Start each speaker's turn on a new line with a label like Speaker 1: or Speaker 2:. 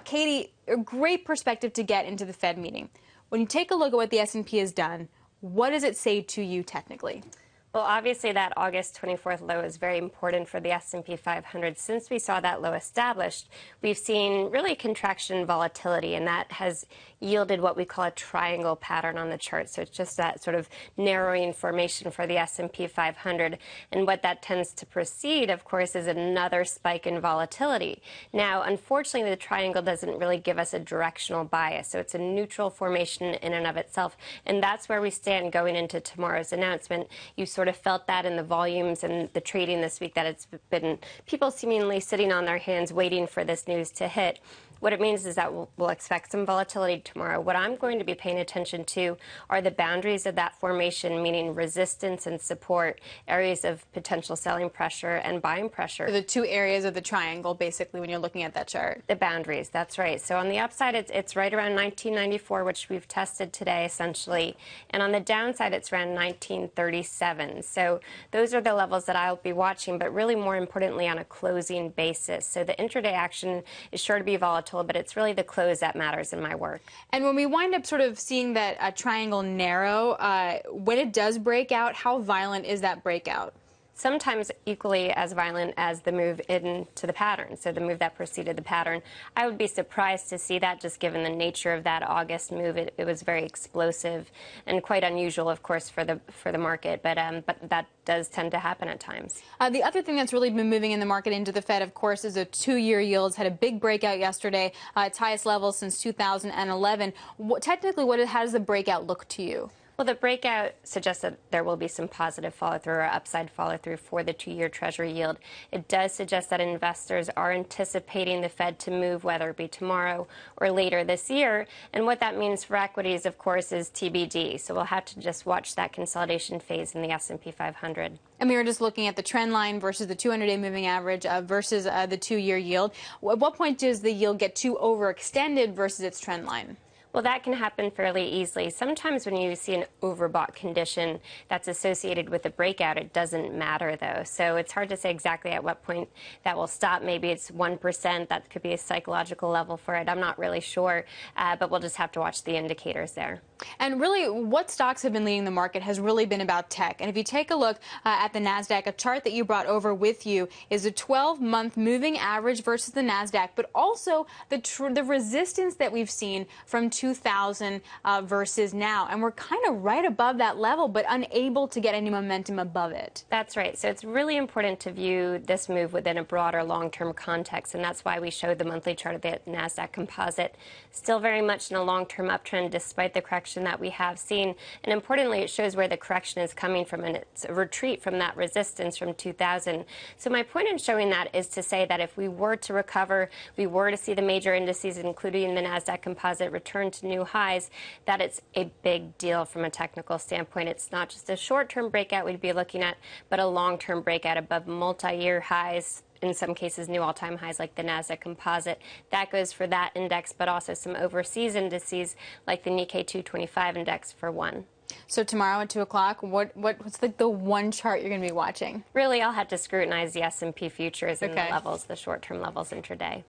Speaker 1: Katie, a great perspective to get into the Fed meeting. When you take a look at what the S&P has done, what does it say to you technically?
Speaker 2: Well, obviously that August 24th low is very important for the S&P 500. Since we saw that low established, we've seen really contraction and volatility, and that has yielded what we call a triangle pattern on the chart. So it's just that sort of narrowing formation for the S&P 500. And what that tends to precede, of course, is another spike in volatility. Now, unfortunately, the triangle doesn't really give us a directional bias. So it's a neutral formation in and of itself. And that's where we stand going into tomorrow's announcement. You sort of felt that in the volumes and the trading this week, that it's been people seemingly sitting on their hands waiting for this news to hit. What it means is that we'll expect some volatility tomorrow. What I'm going to be paying attention to are the boundaries of that formation, meaning resistance and support, areas of potential selling pressure and buying pressure.
Speaker 1: The two areas of the triangle, basically, when you're looking at that chart.
Speaker 2: The boundaries, that's right. So on the upside, it's right around 1994, which we've tested today, essentially. And on the downside, it's around 1937. So those are the levels that I'll be watching, but really more importantly on a closing basis. So the intraday action is sure to be volatile, but it's really the close that matters in my work.
Speaker 1: And when we wind up sort of seeing that triangle narrow, when it does break out, how violent is that breakout?
Speaker 2: Sometimes equally as violent as the move into the pattern, so the move that preceded the pattern. I would be surprised to see that, just given the nature of that August move. It was very explosive and quite unusual, of course, for the market, but that does tend to happen at times.
Speaker 1: The other thing that's really been moving in the market into the Fed, of course, is the two-year yields. Had a big breakout yesterday, its highest level since 2011. How does the breakout look to you?
Speaker 2: Well, the breakout suggests that there will be some positive follow-through or upside follow-through for the two-year Treasury yield. It does suggest that investors are anticipating the Fed to move, whether it be tomorrow or later this year. And what that means for equities, of course, is TBD. So we'll have to just watch that consolidation phase in the S&P 500.
Speaker 1: And we were just looking at the trend line versus the 200-day moving average versus the two-year yield. At what point does the yield get too overextended versus its trend line?
Speaker 2: Well, that can happen fairly easily. Sometimes when you see an overbought condition that's associated with a breakout, it doesn't matter, though. So it's hard to say exactly at what point that will stop. Maybe it's 1%. That could be a psychological level for it. I'm not really sure, but we'll just have to watch the indicators there.
Speaker 1: And really, what stocks have been leading the market has really been about tech. And if you take a look at the Nasdaq, a chart that you brought over with you is a 12-month moving average versus the Nasdaq, but also the resistance that we've seen from 2000 versus now. And we're kind of right above that level, but unable to get any momentum above it.
Speaker 2: That's right. So it's really important to view this move within a broader long-term context. And that's why we showed the monthly chart of the Nasdaq Composite. Still very much in a long-term uptrend despite the correction that we have seen. And importantly, it shows where the correction is coming from, and it's a retreat from that resistance from 2000. So my point in showing that is to say that if we were to recover, we were to see the major indices, including the Nasdaq Composite, return to new highs, that it's a big deal from a technical standpoint. It's not just a short-term breakout we'd be looking at, but a long-term breakout above multi-year highs, in some cases new all-time highs like the Nasdaq Composite. That goes for that index, but also some overseas indices like the Nikkei 225 index for one.
Speaker 1: So tomorrow at 2 o'clock, what's the one chart you're going to be watching?
Speaker 2: Really, I'll have to scrutinize the S&P futures and the levels, the short-term levels intraday.